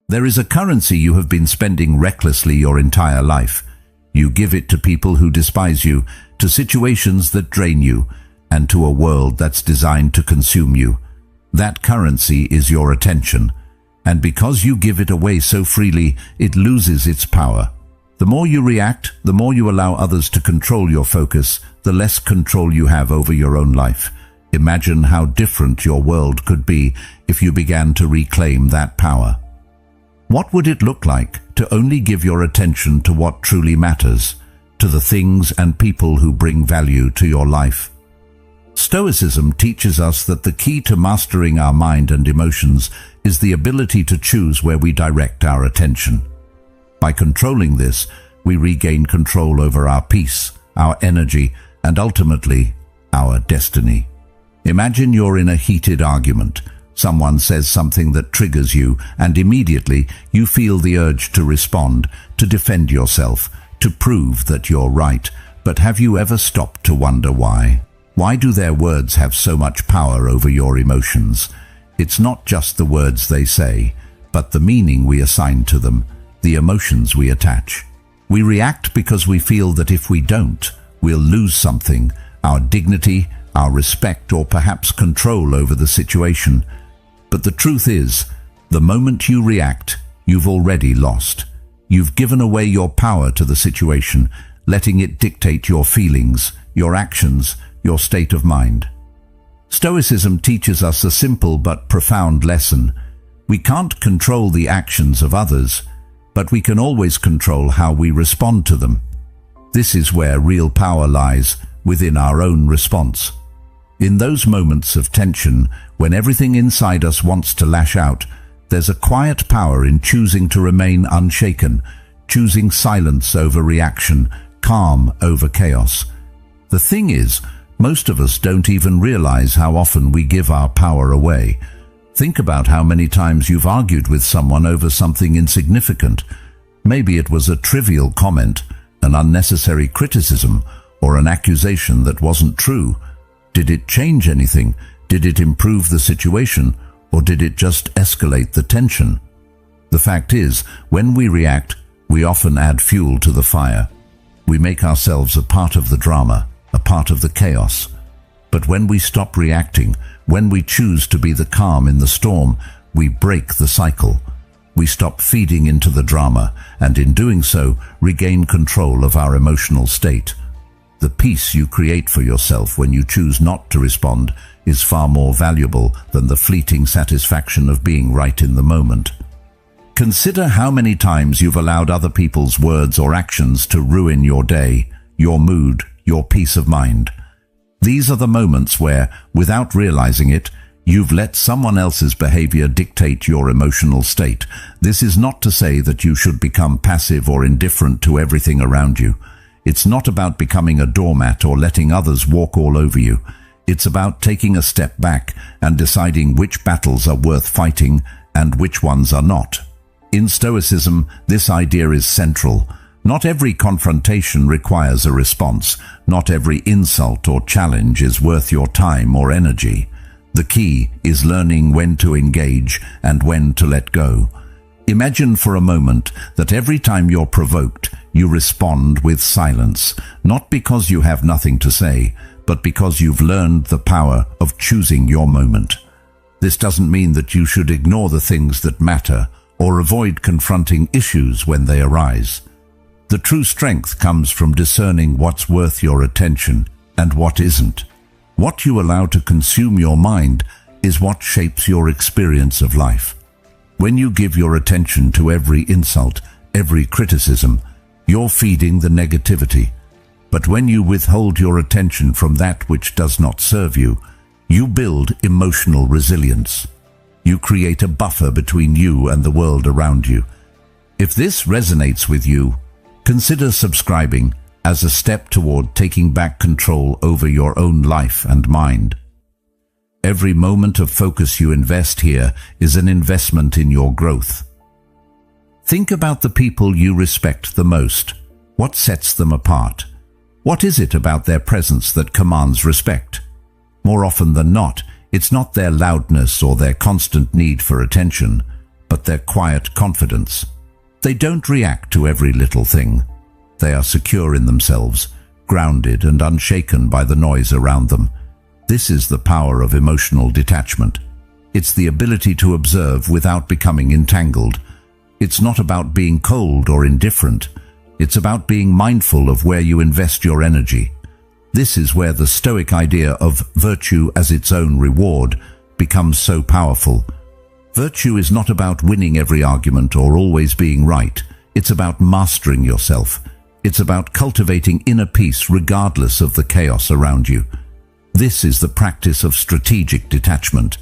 There is a currency you have been spending recklessly your entire life. You give it to people who despise you, to situations that drain you, and to a world that's designed to consume you. That currency is your attention, and because you give it away so freely, it loses its power. The more you react, the more you allow others to control your focus, the less control you have over your own life. Imagine how different your world could be if you began to reclaim that power. What would it look like to only give your attention to what truly matters, to the things and people who bring value to your life? Stoicism teaches us that the key to mastering our mind and emotions is the ability to choose where we direct our attention. By controlling this, we regain control over our peace, our energy, and ultimately, our destiny. Imagine you're in a heated argument. Someone says something that triggers you, and immediately you feel the urge to respond, to defend yourself, to prove that you're right. But have you ever stopped to wonder why? Why do their words have so much power over your emotions? It's not just the words they say, but the meaning we assign to them, the emotions we attach. We react because we feel that if we don't, we'll lose something, our dignity, our respect, or perhaps control over the situation. But the truth is, the moment you react, you've already lost. You've given away your power to the situation, letting it dictate your feelings, your actions, your state of mind. Stoicism teaches us a simple but profound lesson. We can't control the actions of others, but we can always control how we respond to them. This is where real power lies, within our own response. In those moments of tension, when everything inside us wants to lash out, there's a quiet power in choosing to remain unshaken, choosing silence over reaction, calm over chaos. The thing is, most of us don't even realize how often we give our power away. Think about how many times you've argued with someone over something insignificant. Maybe it was a trivial comment, an unnecessary criticism, or an accusation that wasn't true. Did it change anything? Did it improve the situation? Or did it just escalate the tension? The fact is, when we react, we often add fuel to the fire. We make ourselves a part of the drama, a part of the chaos. But when we stop reacting, when we choose to be the calm in the storm, we break the cycle. We stop feeding into the drama, and in doing so, regain control of our emotional state. The peace you create for yourself when you choose not to respond is far more valuable than the fleeting satisfaction of being right in the moment. Consider how many times you've allowed other people's words or actions to ruin your day, your mood, your peace of mind. These are the moments where, without realizing it, you've let someone else's behavior dictate your emotional state. This is not to say that you should become passive or indifferent to everything around you. It's not about becoming a doormat or letting others walk all over you. It's about taking a step back and deciding which battles are worth fighting and which ones are not. In Stoicism, this idea is central. Not every confrontation requires a response. Not every insult or challenge is worth your time or energy. The key is learning when to engage and when to let go. Imagine for a moment that every time you're provoked, you respond with silence, not because you have nothing to say, but because you've learned the power of choosing your moment. This doesn't mean that you should ignore the things that matter or avoid confronting issues when they arise. The true strength comes from discerning what's worth your attention and what isn't. What you allow to consume your mind is what shapes your experience of life. When you give your attention to every insult, every criticism, you're feeding the negativity. But when you withhold your attention from that which does not serve you, you build emotional resilience. You create a buffer between you and the world around you. If this resonates with you, consider subscribing as a step toward taking back control over your own life and mind. Every moment of focus you invest here is an investment in your growth. Think about the people you respect the most. What sets them apart? What is it about their presence that commands respect? More often than not, it's not their loudness or their constant need for attention. but their quiet confidence. They don't react to every little thing. They are secure in themselves, grounded and unshaken by the noise around them. This is the power of emotional detachment. It's the ability to observe without becoming entangled. It's not about being cold or indifferent. It's about being mindful of where you invest your energy. This is where the Stoic idea of virtue as its own reward becomes so powerful. Virtue is not about winning every argument or always being right. It's about mastering yourself. It's about cultivating inner peace regardless of the chaos around you. This is the practice of strategic detachment.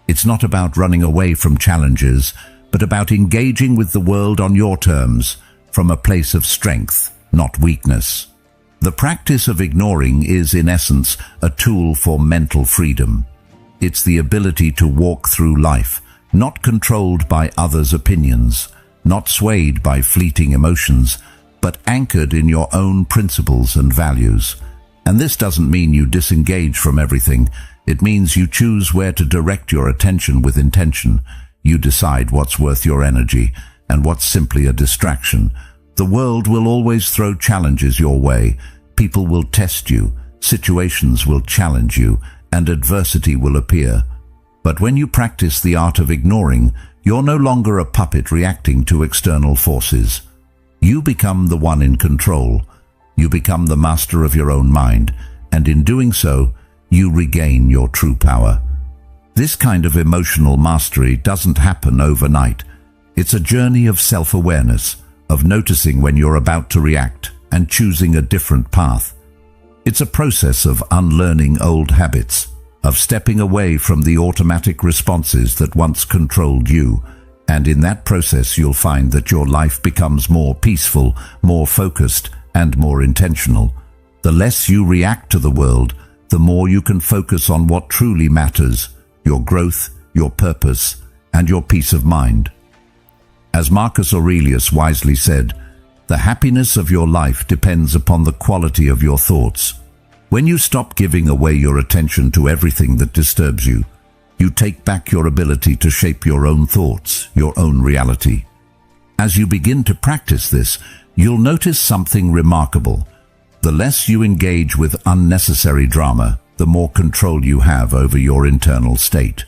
It's not about running away from challenges, but about engaging with the world on your terms, from a place of strength, not weakness. The practice of ignoring is, in essence, a tool for mental freedom. It's the ability to walk through life, not controlled by others' opinions, not swayed by fleeting emotions, but anchored in your own principles and values. And this doesn't mean you disengage from everything. It means you choose where to direct your attention with intention. You decide what's worth your energy and what's simply a distraction. The world will always throw challenges your way. People will test you, situations will challenge you, and adversity will appear. But when you practice the art of ignoring, you're no longer a puppet reacting to external forces. You become the one in control. You become the master of your own mind, and in doing so, you regain your true power. This kind of emotional mastery doesn't happen overnight. It's a journey of self-awareness, of noticing when you're about to react and choosing a different path. It's a process of unlearning old habits, of stepping away from the automatic responses that once controlled you, and in that process you'll find that your life becomes more peaceful, more focused, and more intentional. The less you react to the world, the more you can focus on what truly matters, your growth, your purpose, and your peace of mind. As Marcus Aurelius wisely said, the happiness of your life depends upon the quality of your thoughts. When you stop giving away your attention to everything that disturbs you, you take back your ability to shape your own thoughts, your own reality. As you begin to practice this, you'll notice something remarkable. The less you engage with unnecessary drama, the more control you have over your internal state.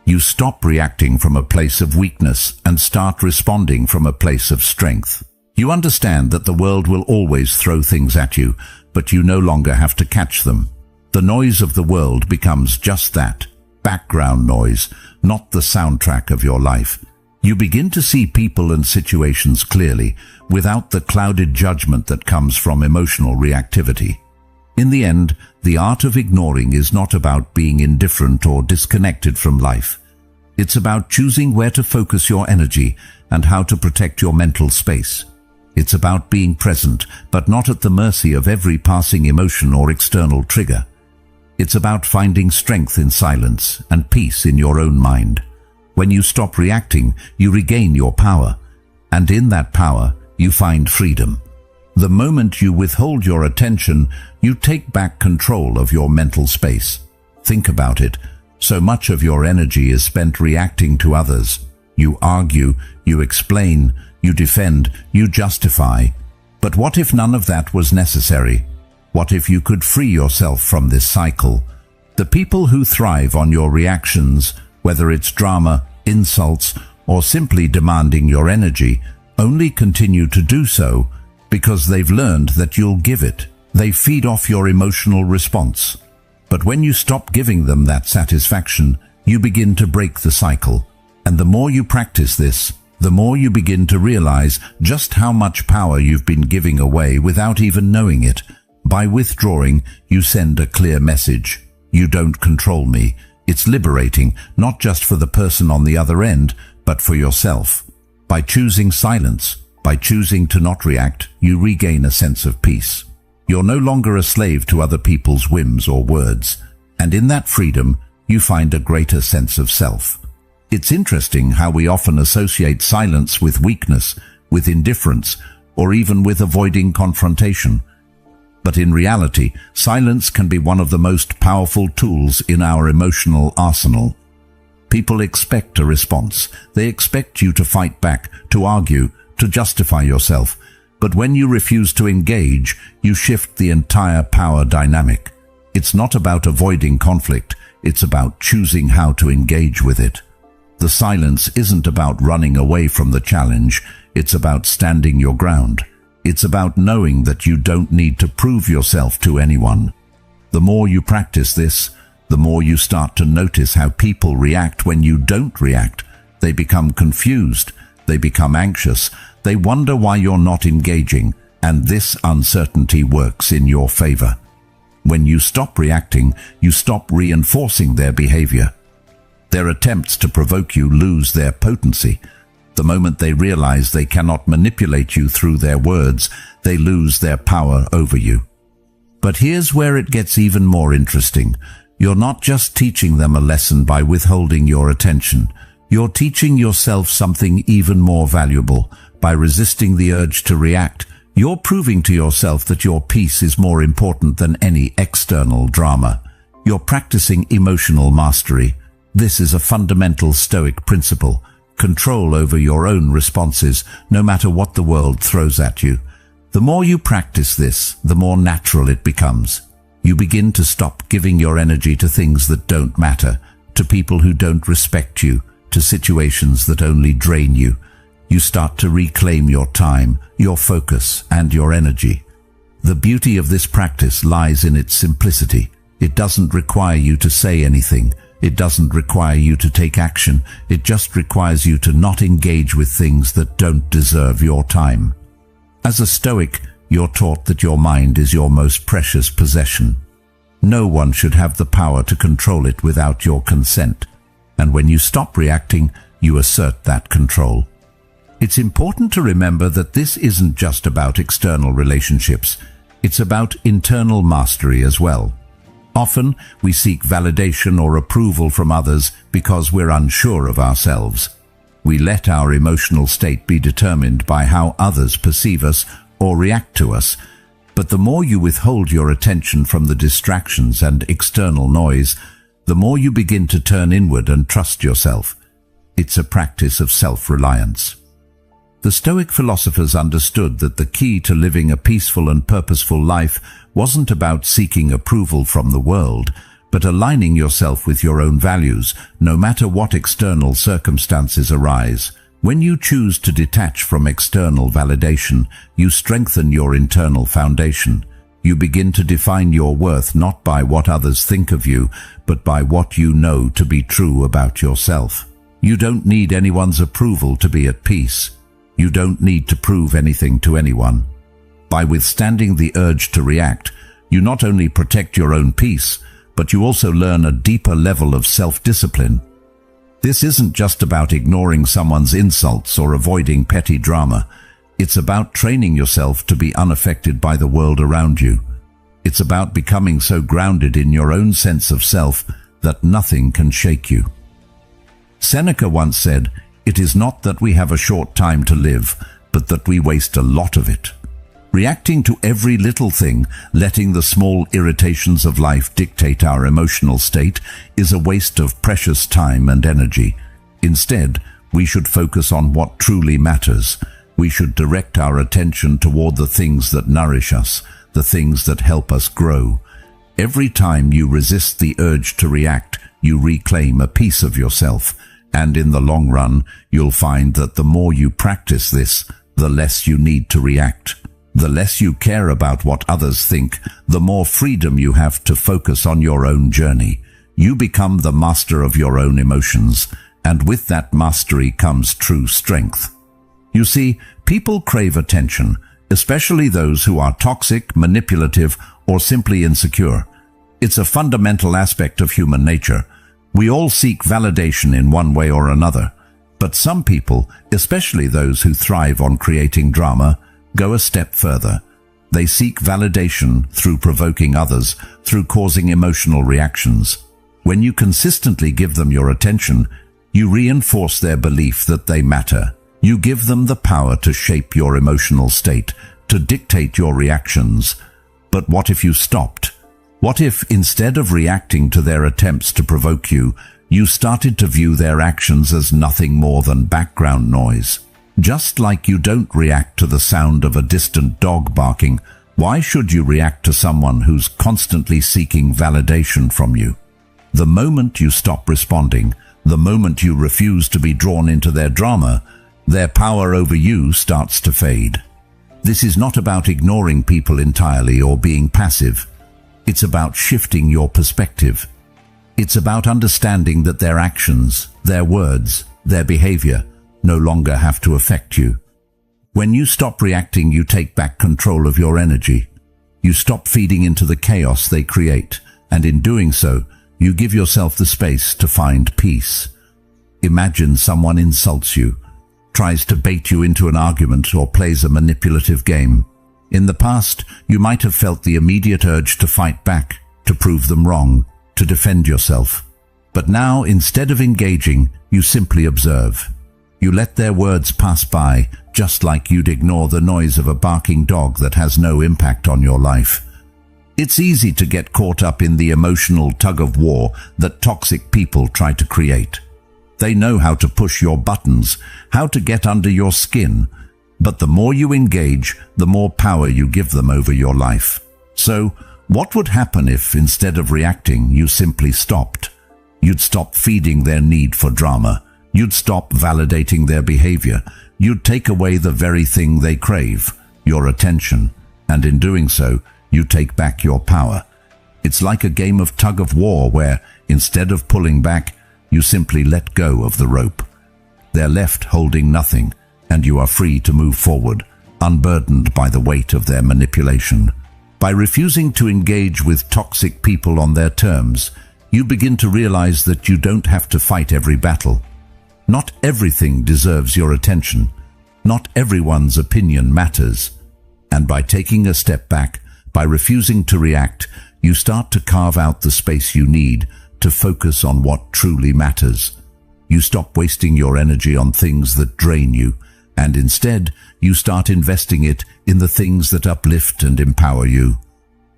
You stop reacting from a place of weakness and start responding from a place of strength. You understand that the world will always throw things at you, but you no longer have to catch them. The noise of the world becomes just that, background noise, not the soundtrack of your life. You begin to see people and situations clearly, without the clouded judgment that comes from emotional reactivity. In the end, the art of ignoring is not about being indifferent or disconnected from life. It's about choosing where to focus your energy and how to protect your mental space. It's about being present, but not at the mercy of every passing emotion or external trigger. It's about finding strength in silence and peace in your own mind. When you stop reacting, you regain your power, and in that power, you find freedom. The moment you withhold your attention, you take back control of your mental space. Think about it. So much of your energy is spent reacting to others. You argue, you explain, you defend, you justify. But what if none of that was necessary? What if you could free yourself from this cycle? The people who thrive on your reactions, whether it's drama, insults, or simply demanding your energy, only continue to do so because they've learned that you'll give it. They feed off your emotional response. But when you stop giving them that satisfaction, you begin to break the cycle. And the more you practice this, the more you begin to realize just how much power you've been giving away without even knowing it. By withdrawing, you send a clear message. You don't control me. It's liberating, not just for the person on the other end, but for yourself. By choosing silence, by choosing to not react, you regain a sense of peace. You're no longer a slave to other people's whims or words, and in that freedom, you find a greater sense of self. It's interesting how we often associate silence with weakness, with indifference, or even with avoiding confrontation. But in reality, silence can be one of the most powerful tools in our emotional arsenal. People expect a response. They expect you to fight back, to argue, to justify yourself. But when you refuse to engage, you shift the entire power dynamic. It's not about avoiding conflict. It's about choosing how to engage with it. The silence isn't about running away from the challenge. It's about standing your ground. It's about knowing that you don't need to prove yourself to anyone. The more you practice this, the more you start to notice how people react when you don't react. They become confused. They become anxious. They wonder why you're not engaging, and this uncertainty works in your favor. When you stop reacting, you stop reinforcing their behavior. Their attempts to provoke you lose their potency. The moment they realize they cannot manipulate you through their words, they lose their power over you. But here's where it gets even more interesting. You're not just teaching them a lesson by withholding your attention. You're teaching yourself something even more valuable. By resisting the urge to react, you're proving to yourself that your peace is more important than any external drama. You're practicing emotional mastery. This is a fundamental Stoic principle. Control over your own responses, no matter what the world throws at you. The more you practice this, the more natural it becomes. You begin to stop giving your energy to things that don't matter, to people who don't respect you, to situations that only drain you. You start to reclaim your time, your focus, and your energy. The beauty of this practice lies in its simplicity. It doesn't require you to say anything. It doesn't require you to take action. It just requires you to not engage with things that don't deserve your time. As a Stoic, you're taught that your mind is your most precious possession. No one should have the power to control it without your consent. And when you stop reacting, you assert that control. It's important to remember that this isn't just about external relationships. It's about internal mastery as well. Often, we seek validation or approval from others because we're unsure of ourselves. We let our emotional state be determined by how others perceive us or react to us. But the more you withhold your attention from the distractions and external noise, the more you begin to turn inward and trust yourself. It's a practice of self-reliance. The Stoic philosophers understood that the key to living a peaceful and purposeful life wasn't about seeking approval from the world, but aligning yourself with your own values, no matter what external circumstances arise. When you choose to detach from external validation, you strengthen your internal foundation. You begin to define your worth not by what others think of you, but by what you know to be true about yourself. You don't need anyone's approval to be at peace. You don't need to prove anything to anyone. By withstanding the urge to react, you not only protect your own peace, but you also learn a deeper level of self-discipline. This isn't just about ignoring someone's insults or avoiding petty drama. It's about training yourself to be unaffected by the world around you. It's about becoming so grounded in your own sense of self that nothing can shake you. Seneca once said, "It is not that we have a short time to live, but that we waste a lot of it." Reacting to every little thing, letting the small irritations of life dictate our emotional state, is a waste of precious time and energy. Instead, we should focus on what truly matters. We should direct our attention toward the things that nourish us, the things that help us grow. Every time you resist the urge to react, you reclaim a piece of yourself. And in the long run, you'll find that the more you practice this, the less you need to react. The less you care about what others think, the more freedom you have to focus on your own journey. You become the master of your own emotions, and with that mastery comes true strength. You see, people crave attention, especially those who are toxic, manipulative, or simply insecure. It's a fundamental aspect of human nature. We all seek validation in one way or another, but some people, especially those who thrive on creating drama, go a step further. They seek validation through provoking others, through causing emotional reactions. When you consistently give them your attention, you reinforce their belief that they matter. You give them the power to shape your emotional state, to dictate your reactions. But what if you stopped? What if, instead of reacting to their attempts to provoke you, You started to view their actions as nothing more than background noise. Just like you don't react to the sound of a distant dog barking, why should you react to someone who's constantly seeking validation from you? The moment you stop responding, the moment you refuse to be drawn into their drama, their power over you starts to fade. This is not about ignoring people entirely or being passive. It's about shifting your perspective. It's about understanding that their actions, their words, their behavior no longer have to affect you. When you stop reacting, you take back control of your energy. You stop feeding into the chaos they create, and in doing so, you give yourself the space to find peace. Imagine someone insults you, tries to bait you into an argument, or plays a manipulative game. In the past, you might have felt the immediate urge to fight back, to prove them wrong, to defend yourself. But now, instead of engaging, you simply observe. You let their words pass by, just like you'd ignore the noise of a barking dog that has no impact on your life. It's easy to get caught up in the emotional tug-of-war that toxic people try to create. They know how to push your buttons, how to get under your skin, but the more you engage, the more power you give them over your life. So, what would happen if, instead of reacting, you simply stopped? You'd stop feeding their need for drama. You'd stop validating their behavior. You'd take away the very thing they crave, your attention, and in doing so, you take back your power. It's like a game of tug-of-war where, instead of pulling back, you simply let go of the rope. They're left holding nothing, and you are free to move forward, unburdened by the weight of their manipulation. By refusing to engage with toxic people on their terms, you begin to realize that you don't have to fight every battle. Not everything deserves your attention. Not everyone's opinion matters. And by taking a step back, by refusing to react, you start to carve out the space you need to focus on what truly matters. You stop wasting your energy on things that drain you, and instead, you start investing it in the things that uplift and empower you.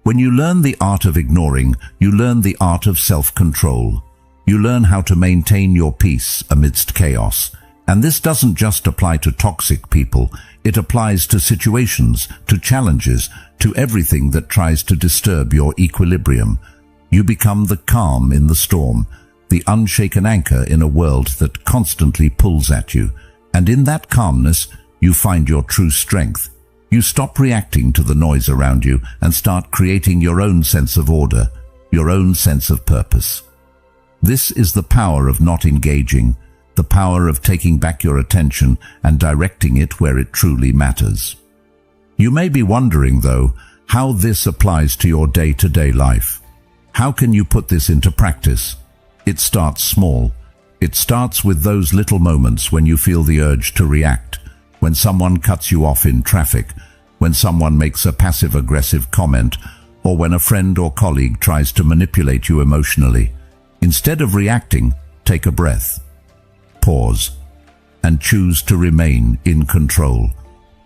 When you learn the art of ignoring, you learn the art of self-control. You learn how to maintain your peace amidst chaos. And this doesn't just apply to toxic people. It applies to situations, to challenges, to everything that tries to disturb your equilibrium. You become the calm in the storm, the unshaken anchor in a world that constantly pulls at you. And in that calmness, you find your true strength. You stop reacting to the noise around you and start creating your own sense of order, your own sense of purpose. This is the power of not engaging, the power of taking back your attention and directing it where it truly matters. You may be wondering, though, how this applies to your day-to-day life. How can you put this into practice? It starts small. It starts with those little moments when you feel the urge to react, when someone cuts you off in traffic, when someone makes a passive-aggressive comment, or when a friend or colleague tries to manipulate you emotionally. Instead of reacting, take a breath. Pause, and choose to remain in control.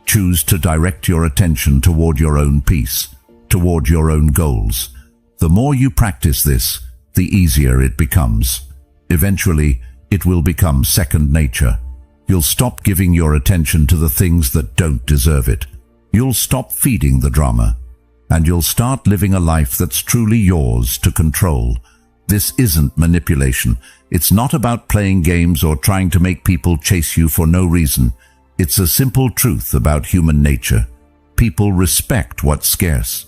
Choose to direct your attention toward your own peace, toward your own goals. The more you practice this, the easier it becomes. Eventually, it will become second nature. You'll stop giving your attention to the things that don't deserve it. You'll stop feeding the drama, and you'll start living a life that's truly yours to control. This isn't manipulation. It's not about playing games or trying to make people chase you for no reason. It's a simple truth about human nature. People respect what's scarce.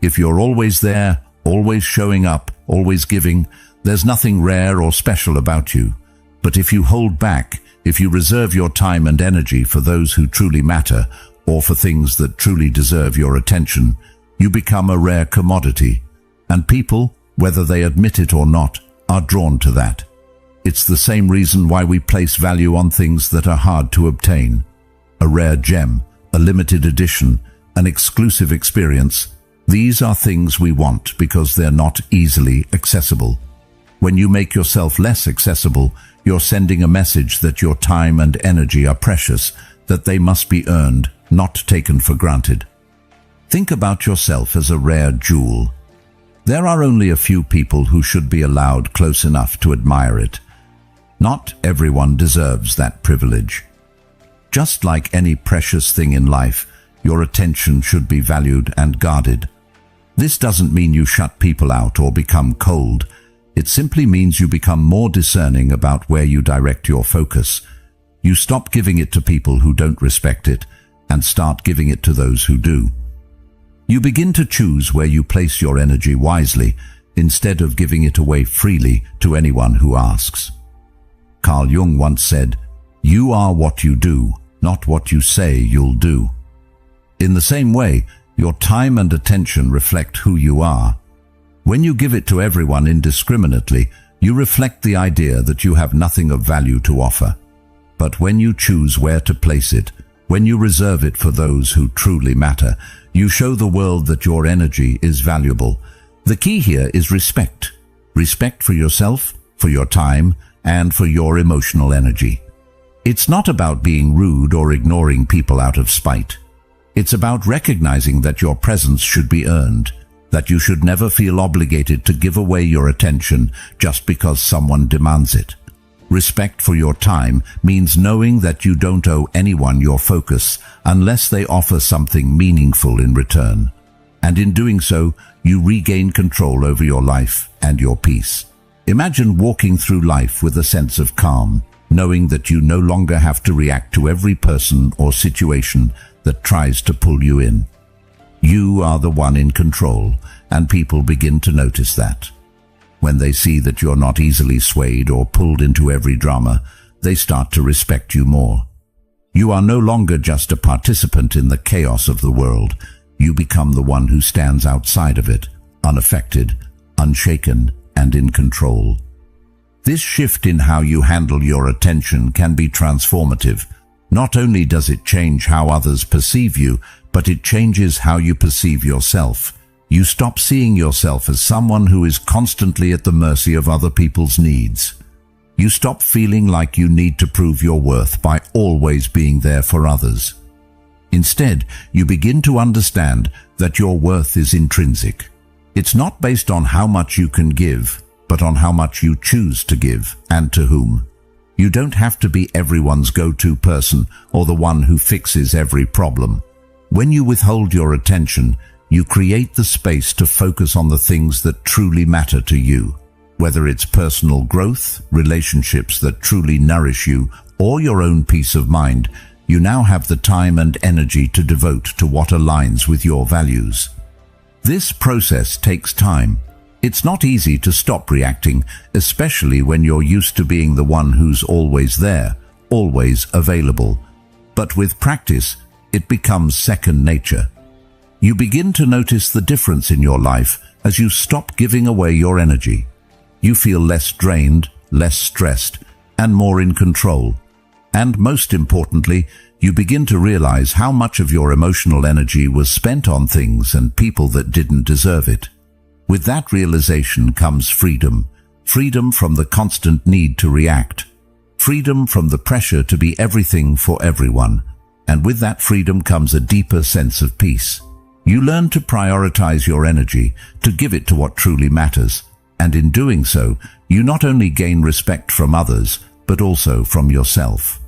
If you're always there, always showing up, always giving, there's nothing rare or special about you. But if you hold back, if you reserve your time and energy for those who truly matter, or for things that truly deserve your attention, you become a rare commodity. And people, whether they admit it or not, are drawn to that. It's the same reason why we place value on things that are hard to obtain. A rare gem, a limited edition, an exclusive experience. These are things we want because they're not easily accessible. When you make yourself less accessible, you're sending a message that your time and energy are precious, that they must be earned, not taken for granted. Think about yourself as a rare jewel. There are only a few people who should be allowed close enough to admire it. Not everyone deserves that privilege. Just like any precious thing in life, your attention should be valued and guarded. This doesn't mean you shut people out or become cold. It simply means you become more discerning about where you direct your focus. You stop giving it to people who don't respect it and start giving it to those who do. You begin to choose where you place your energy wisely instead of giving it away freely to anyone who asks. Carl Jung once said, "You are what you do, not what you say you'll do." In the same way, your time and attention reflect who you are. When you give it to everyone indiscriminately, you reflect the idea that you have nothing of value to offer. But when you choose where to place it, when you reserve it for those who truly matter, you show the world that your energy is valuable. The key here is respect. Respect for yourself, for your time, and for your emotional energy. It's not about being rude or ignoring people out of spite. It's about recognizing that your presence should be earned, that you should never feel obligated to give away your attention just because someone demands it. Respect for your time means knowing that you don't owe anyone your focus unless they offer something meaningful in return. And in doing so, you regain control over your life and your peace. Imagine walking through life with a sense of calm, knowing that you no longer have to react to every person or situation that tries to pull you in. You are the one in control, and people begin to notice that. When they see that you're not easily swayed or pulled into every drama, they start to respect you more. You are no longer just a participant in the chaos of the world. You become the one who stands outside of it, unaffected, unshaken, and in control. This shift in how you handle your attention can be transformative. Not only does it change how others perceive you, but it changes how you perceive yourself. You stop seeing yourself as someone who is constantly at the mercy of other people's needs. You stop feeling like you need to prove your worth by always being there for others. Instead, you begin to understand that your worth is intrinsic. It's not based on how much you can give, but on how much you choose to give and to whom. You don't have to be everyone's go-to person or the one who fixes every problem. When you withhold your attention, you create the space to focus on the things that truly matter to you. Whether it's personal growth, relationships that truly nourish you, or your own peace of mind, you now have the time and energy to devote to what aligns with your values. This process takes time. It's not easy to stop reacting, especially when you're used to being the one who's always there, always available. But with practice, it becomes second nature. You begin to notice the difference in your life as you stop giving away your energy. You feel less drained, less stressed, and more in control. And most importantly, you begin to realize how much of your emotional energy was spent on things and people that didn't deserve it. With that realization comes freedom. Freedom from the constant need to react. Freedom from the pressure to be everything for everyone. And with that freedom comes a deeper sense of peace. You learn to prioritize your energy, to give it to what truly matters. And in doing so, you not only gain respect from others, but also from yourself.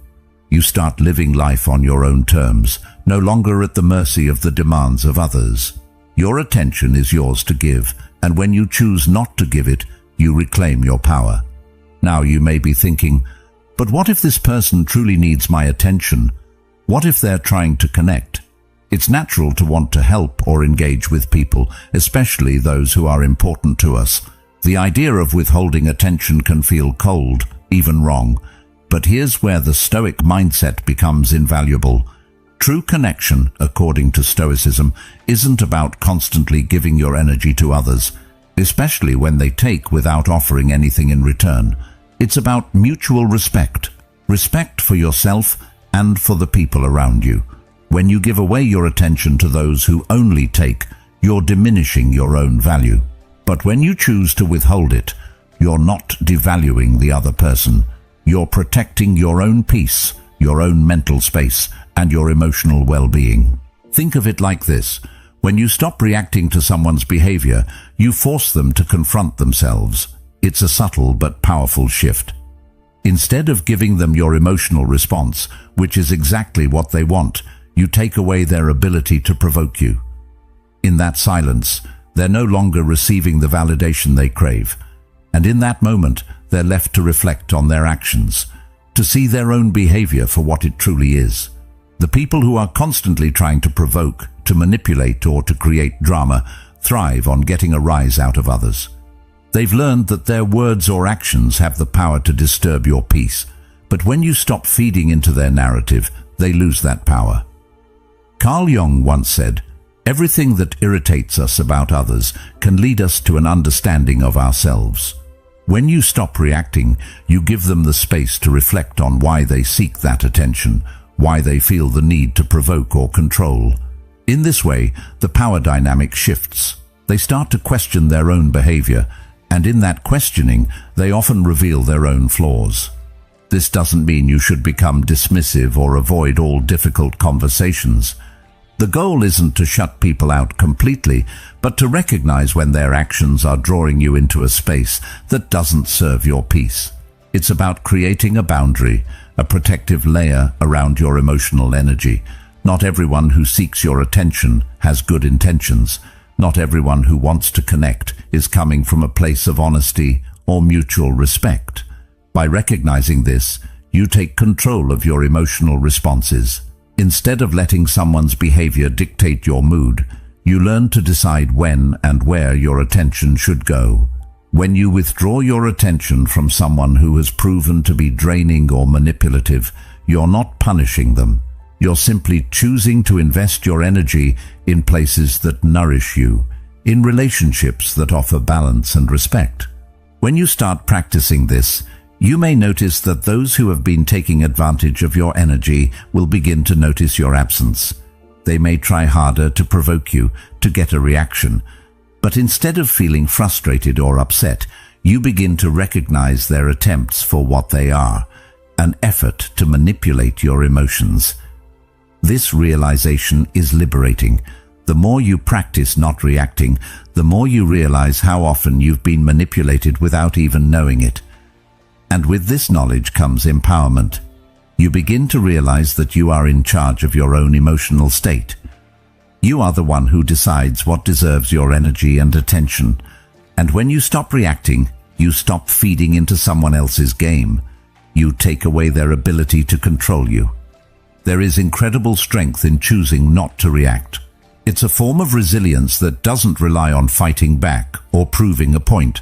You start living life on your own terms, no longer at the mercy of the demands of others. Your attention is yours to give, and when you choose not to give it, you reclaim your power. Now you may be thinking, but what if this person truly needs my attention? What if they're trying to connect? It's natural to want to help or engage with people, especially those who are important to us. The idea of withholding attention can feel cold, even wrong. But here's where the Stoic mindset becomes invaluable. True connection, according to Stoicism, isn't about constantly giving your energy to others, especially when they take without offering anything in return. It's about mutual respect. Respect for yourself and for the people around you. When you give away your attention to those who only take, you're diminishing your own value. But when you choose to withhold it, you're not devaluing the other person. You're protecting your own peace, your own mental space, and your emotional well-being. Think of it like this. When you stop reacting to someone's behavior, you force them to confront themselves. It's a subtle but powerful shift. Instead of giving them your emotional response, which is exactly what they want, you take away their ability to provoke you. In that silence, they're no longer receiving the validation they crave. And in that moment, they're left to reflect on their actions, to see their own behavior for what it truly is. The people who are constantly trying to provoke, to manipulate, or to create drama thrive on getting a rise out of others. They've learned that their words or actions have the power to disturb your peace, but when you stop feeding into their narrative, they lose that power. Carl Jung once said, "Everything that irritates us about others can lead us to an understanding of ourselves." When you stop reacting, you give them the space to reflect on why they seek that attention, why they feel the need to provoke or control. In this way, the power dynamic shifts. They start to question their own behavior, and in that questioning, they often reveal their own flaws. This doesn't mean you should become dismissive or avoid all difficult conversations. The goal isn't to shut people out completely, but to recognize when their actions are drawing you into a space that doesn't serve your peace. It's about creating a boundary, a protective layer around your emotional energy. Not everyone who seeks your attention has good intentions. Not everyone who wants to connect is coming from a place of honesty or mutual respect. By recognizing this, you take control of your emotional responses. Instead of letting someone's behavior dictate your mood, you learn to decide when and where your attention should go. When you withdraw your attention from someone who has proven to be draining or manipulative, you're not punishing them. You're simply choosing to invest your energy in places that nourish you, in relationships that offer balance and respect. When you start practicing this, you may notice that those who have been taking advantage of your energy will begin to notice your absence. They may try harder to provoke you, to get a reaction, but instead of feeling frustrated or upset, you begin to recognize their attempts for what they are, an effort to manipulate your emotions. This realization is liberating. The more you practice not reacting, the more you realize how often you've been manipulated without even knowing it. And with this knowledge comes empowerment. You begin to realize that you are in charge of your own emotional state. You are the one who decides what deserves your energy and attention. And when you stop reacting, you stop feeding into someone else's game. You take away their ability to control you. There is incredible strength in choosing not to react. It's a form of resilience that doesn't rely on fighting back or proving a point.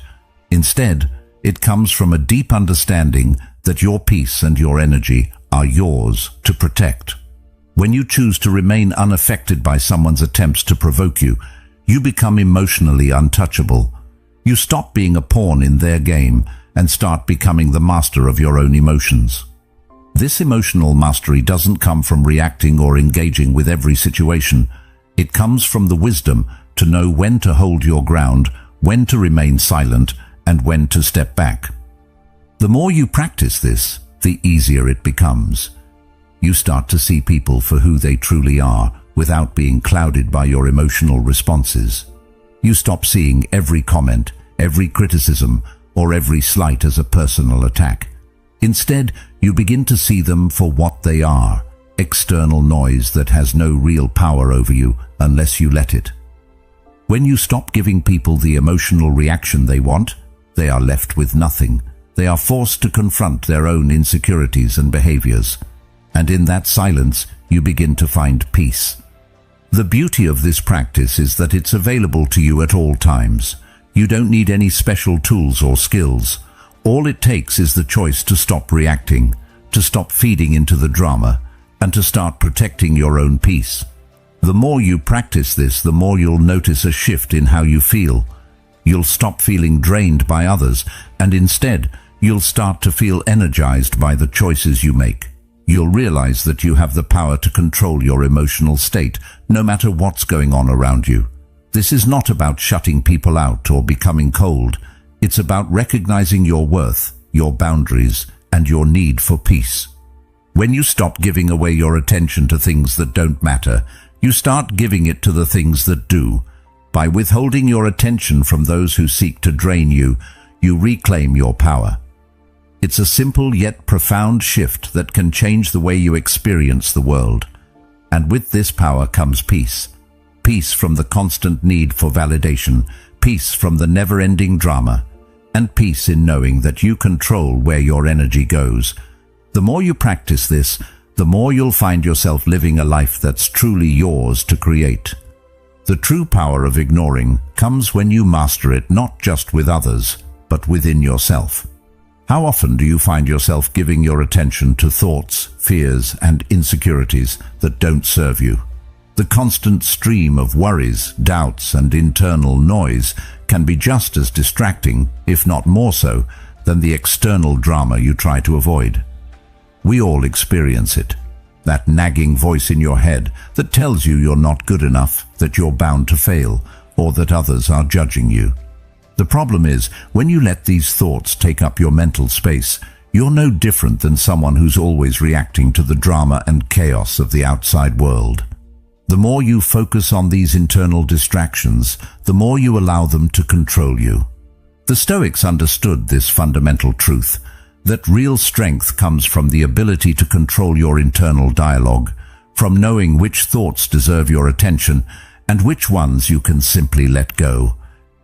Instead, it comes from a deep understanding that your peace and your energy are yours to protect. When you choose to remain unaffected by someone's attempts to provoke you, you become emotionally untouchable. You stop being a pawn in their game and start becoming the master of your own emotions. This emotional mastery doesn't come from reacting or engaging with every situation. It comes from the wisdom to know when to hold your ground, when to remain silent, and when to step back. The more you practice this, the easier it becomes. You start to see people for who they truly are without being clouded by your emotional responses. You stop seeing every comment, every criticism, or every slight as a personal attack. Instead, you begin to see them for what they are, external noise that has no real power over you unless you let it. When you stop giving people the emotional reaction they want, they are left with nothing. They are forced to confront their own insecurities and behaviors. And in that silence, you begin to find peace. The beauty of this practice is that it's available to you at all times. You don't need any special tools or skills. All it takes is the choice to stop reacting, to stop feeding into the drama, and to start protecting your own peace. The more you practice this, the more you'll notice a shift in how you feel. You'll stop feeling drained by others, and instead, you'll start to feel energized by the choices you make. You'll realize that you have the power to control your emotional state, no matter what's going on around you. This is not about shutting people out or becoming cold. It's about recognizing your worth, your boundaries, and your need for peace. When you stop giving away your attention to things that don't matter, You start giving it to the things that do. By withholding your attention from those who seek to drain you, you reclaim your power. It's a simple yet profound shift that can change the way you experience the world. And with this power comes peace. Peace from the constant need for validation, peace from the never-ending drama, and peace in knowing that you control where your energy goes. The more you practice this, the more you'll find yourself living a life that's truly yours to create. The true power of ignoring comes when you master it not just with others, but within yourself. How often do you find yourself giving your attention to thoughts, fears, and insecurities that don't serve you? The constant stream of worries, doubts, and internal noise can be just as distracting, if not more so, than the external drama you try to avoid. We all experience it. That nagging voice in your head that tells you you're not good enough, that you're bound to fail, or that others are judging you. The problem is, when you let these thoughts take up your mental space, you're no different than someone who's always reacting to the drama and chaos of the outside world. The more you focus on these internal distractions, the more you allow them to control you. The Stoics understood this fundamental truth, that real strength comes from the ability to control your internal dialogue, from knowing which thoughts deserve your attention and which ones you can simply let go.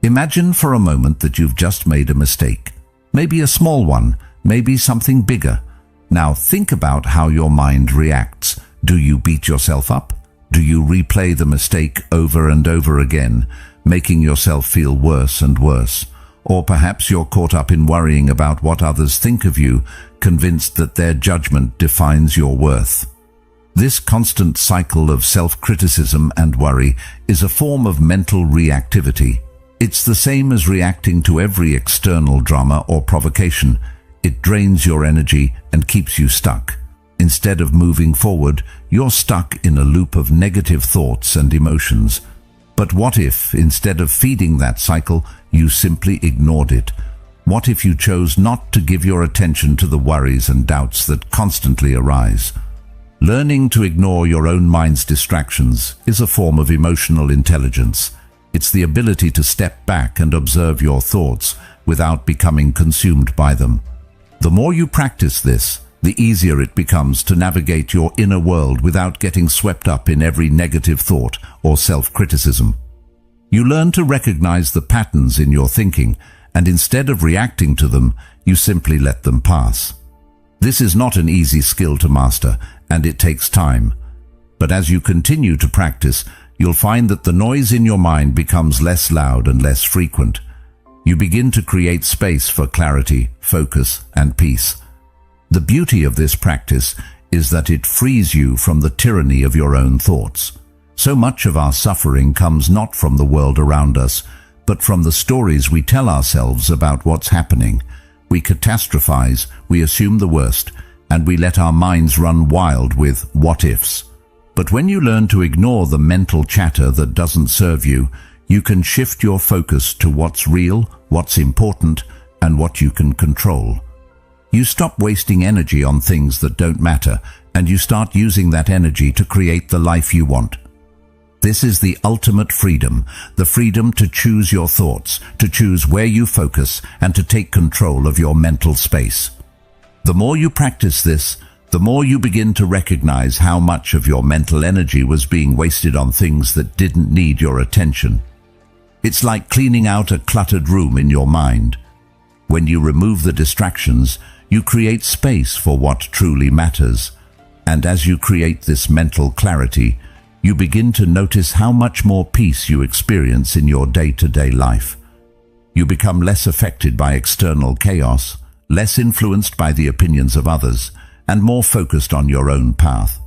Imagine for a moment that you've just made a mistake. Maybe a small one, maybe something bigger. Now think about how your mind reacts. Do you beat yourself up? Do you replay the mistake over and over again, making yourself feel worse and worse? Or perhaps you're caught up in worrying about what others think of you, convinced that their judgment defines your worth. This constant cycle of self-criticism and worry is a form of mental reactivity. It's the same as reacting to every external drama or provocation. It drains your energy and keeps you stuck. Instead of moving forward, you're stuck in a loop of negative thoughts and emotions. But what if, instead of feeding that cycle, you simply ignored it? What if you chose not to give your attention to the worries and doubts that constantly arise? Learning to ignore your own mind's distractions is a form of emotional intelligence. It's the ability to step back and observe your thoughts without becoming consumed by them. The more you practice this, the easier it becomes to navigate your inner world without getting swept up in every negative thought or self-criticism. You learn to recognize the patterns in your thinking, and instead of reacting to them, you simply let them pass. This is not an easy skill to master, and it takes time. But as you continue to practice, you'll find that the noise in your mind becomes less loud and less frequent. You begin to create space for clarity, focus, and peace. The beauty of this practice is that it frees you from the tyranny of your own thoughts. So much of our suffering comes not from the world around us, but from the stories we tell ourselves about what's happening. We catastrophize, we assume the worst, and we let our minds run wild with what-ifs. But when you learn to ignore the mental chatter that doesn't serve you, you can shift your focus to what's real, what's important, and what you can control. You stop wasting energy on things that don't matter, and you start using that energy to create the life you want. This is the ultimate freedom, the freedom to choose your thoughts, to choose where you focus, and to take control of your mental space. The more you practice this, the more you begin to recognize how much of your mental energy was being wasted on things that didn't need your attention. It's like cleaning out a cluttered room in your mind. When you remove the distractions, you create space for what truly matters. And as you create this mental clarity, you begin to notice how much more peace you experience in your day-to-day life. You become less affected by external chaos, less influenced by the opinions of others, and more focused on your own path.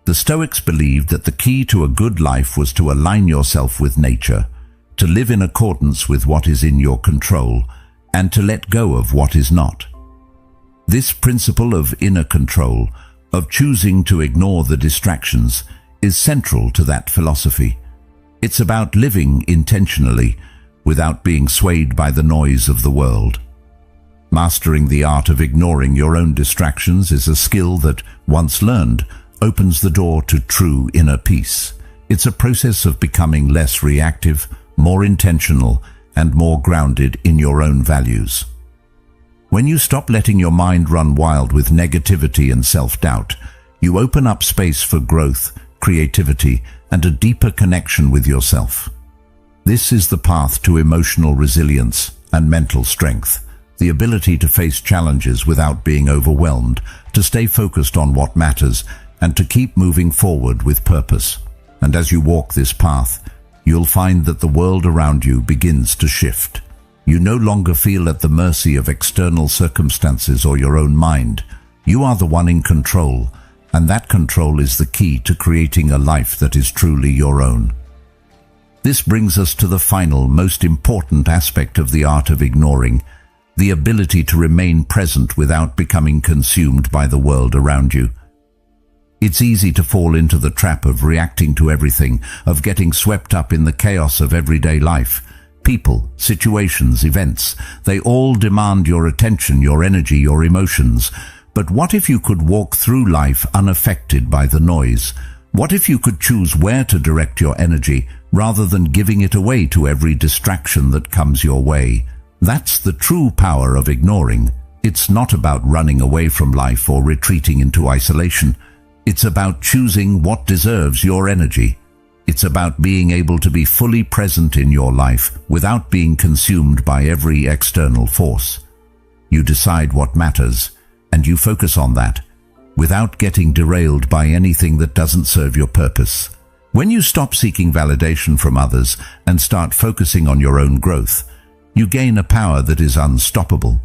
The Stoics believed that the key to a good life was to align yourself with nature, to live in accordance with what is in your control, and to let go of what is not. This principle of inner control, of choosing to ignore the distractions, is central to that philosophy. It's about living intentionally, without being swayed by the noise of the world. Mastering the art of ignoring your own distractions is a skill that, once learned, opens the door to true inner peace. It's a process of becoming less reactive, more intentional, and more grounded in your own values. When you stop letting your mind run wild with negativity and self-doubt, you open up space for growth, creativity, and a deeper connection with yourself. This is the path to emotional resilience and mental strength, the ability to face challenges without being overwhelmed, to stay focused on what matters, and to keep moving forward with purpose. And as you walk this path, you'll find that the world around you begins to shift. You no longer feel at the mercy of external circumstances or your own mind. You are the one in control, and that control is the key to creating a life that is truly your own. This brings us to the final, most important aspect of the art of ignoring, the ability to remain present without becoming consumed by the world around you. It's easy to fall into the trap of reacting to everything, of getting swept up in the chaos of everyday life. People, situations, events, they all demand your attention, your energy, your emotions. But what if you could walk through life unaffected by the noise? What if you could choose where to direct your energy rather than giving it away to every distraction that comes your way? That's the true power of ignoring. It's not about running away from life or retreating into isolation. It's about choosing what deserves your energy. It's about being able to be fully present in your life without being consumed by every external force. You decide what matters, and you focus on that, without getting derailed by anything that doesn't serve your purpose. When you stop seeking validation from others and start focusing on your own growth, you gain a power that is unstoppable.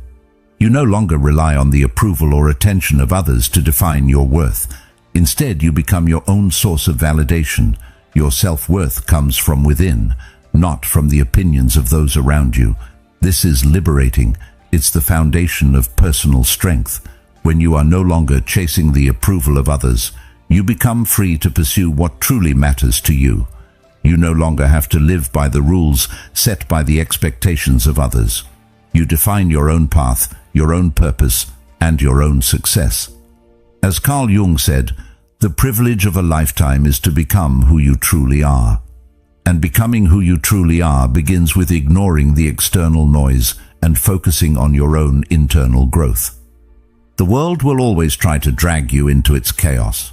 You no longer rely on the approval or attention of others to define your worth. Instead, you become your own source of validation. Your self-worth comes from within, not from the opinions of those around you. This is liberating. It's the foundation of personal strength. When you are no longer chasing the approval of others, you become free to pursue what truly matters to you. You no longer have to live by the rules set by the expectations of others. You define your own path, your own purpose, and your own success. As Carl Jung said, the privilege of a lifetime is to become who you truly are. And becoming who you truly are begins with ignoring the external noise and focusing on your own internal growth. The world will always try to drag you into its chaos.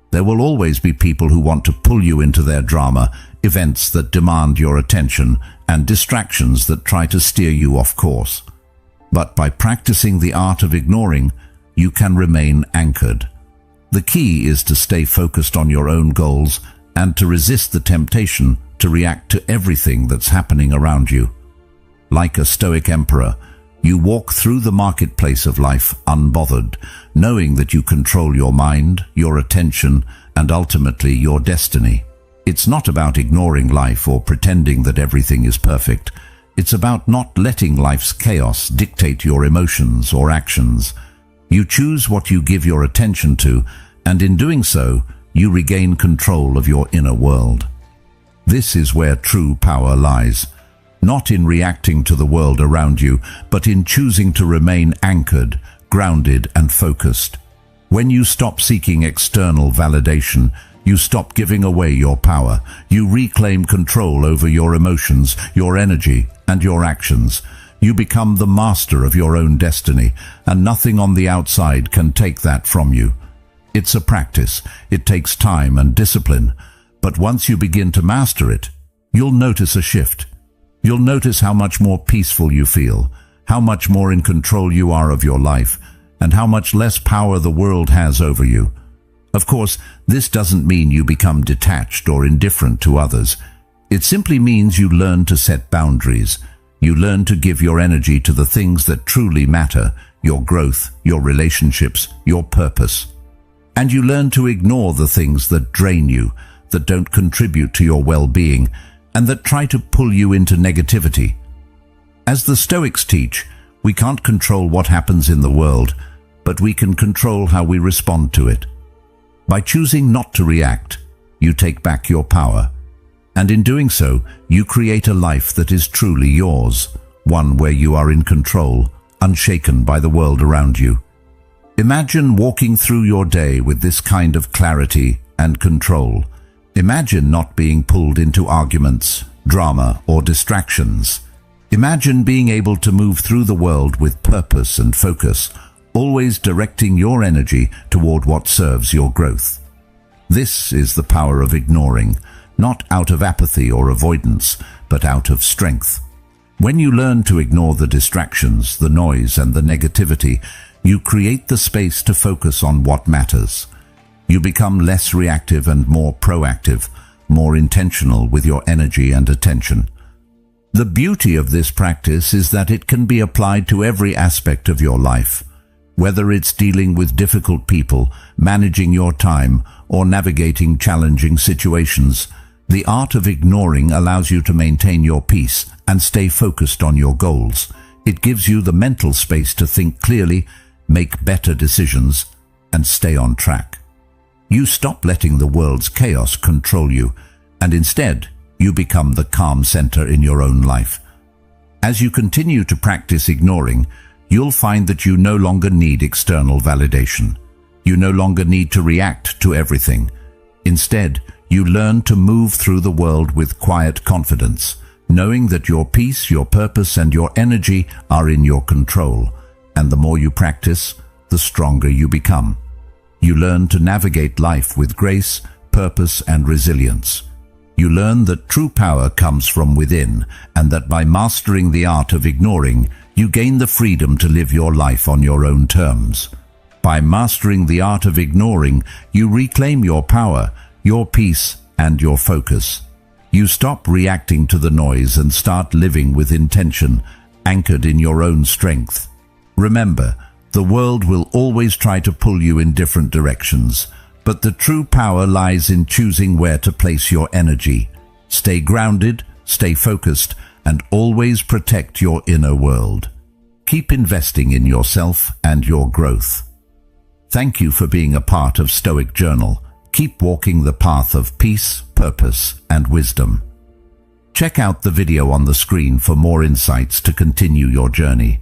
There will always be people who want to pull you into their drama, events that demand your attention, and distractions that try to steer you off course. But by practicing the art of ignoring, you can remain anchored. The key is to stay focused on your own goals and to resist the temptation to react to everything that's happening around you. Like a Stoic emperor, you walk through the marketplace of life unbothered, knowing that you control your mind, your attention, and ultimately your destiny. It's not about ignoring life or pretending that everything is perfect. It's about not letting life's chaos dictate your emotions or actions. You choose what you give your attention to, and in doing so, you regain control of your inner world. This is where true power lies, not in reacting to the world around you, but in choosing to remain anchored, grounded, and focused. When you stop seeking external validation, you stop giving away your power. You reclaim control over your emotions, your energy, and your actions. You become the master of your own destiny, and nothing on the outside can take that from you. It's a practice. It takes time and discipline. But once you begin to master it, you'll notice a shift. You'll notice how much more peaceful you feel, how much more in control you are of your life, and how much less power the world has over you. Of course, this doesn't mean you become detached or indifferent to others. It simply means you learn to set boundaries. You learn to give your energy to the things that truly matter, your growth, your relationships, your purpose. And you learn to ignore the things that drain you, that don't contribute to your well-being, and that try to pull you into negativity. As the Stoics teach, we can't control what happens in the world, but we can control how we respond to it. By choosing not to react, you take back your power. And in doing so, you create a life that is truly yours, one where you are in control, unshaken by the world around you. Imagine walking through your day with this kind of clarity and control. Imagine not being pulled into arguments, drama, or distractions. Imagine being able to move through the world with purpose and focus, always directing your energy toward what serves your growth. This is the power of ignoring, not out of apathy or avoidance, but out of strength. When you learn to ignore the distractions, the noise, and the negativity, you create the space to focus on what matters. You become less reactive and more proactive, more intentional with your energy and attention. The beauty of this practice is that it can be applied to every aspect of your life. Whether it's dealing with difficult people, managing your time, or navigating challenging situations, the art of ignoring allows you to maintain your peace and stay focused on your goals. It gives you the mental space to think clearly, make better decisions, and stay on track. You stop letting the world's chaos control you, and instead, you become the calm center in your own life. As you continue to practice ignoring, you'll find that you no longer need external validation. You no longer need to react to everything. Instead, you learn to move through the world with quiet confidence, knowing that your peace, your purpose, and your energy are in your control. And the more you practice, the stronger you become. You learn to navigate life with grace, purpose, and resilience. You learn that true power comes from within, and that by mastering the art of ignoring, you gain the freedom to live your life on your own terms. By mastering the art of ignoring, you reclaim your power, your peace, and your focus. You stop reacting to the noise and start living with intention, anchored in your own strength. Remember, the world will always try to pull you in different directions, but the true power lies in choosing where to place your energy. Stay grounded, stay focused, and always protect your inner world. Keep investing in yourself and your growth. Thank you for being a part of Stoic Journal. Keep walking the path of peace, purpose, and wisdom. Check out the video on the screen for more insights to continue your journey.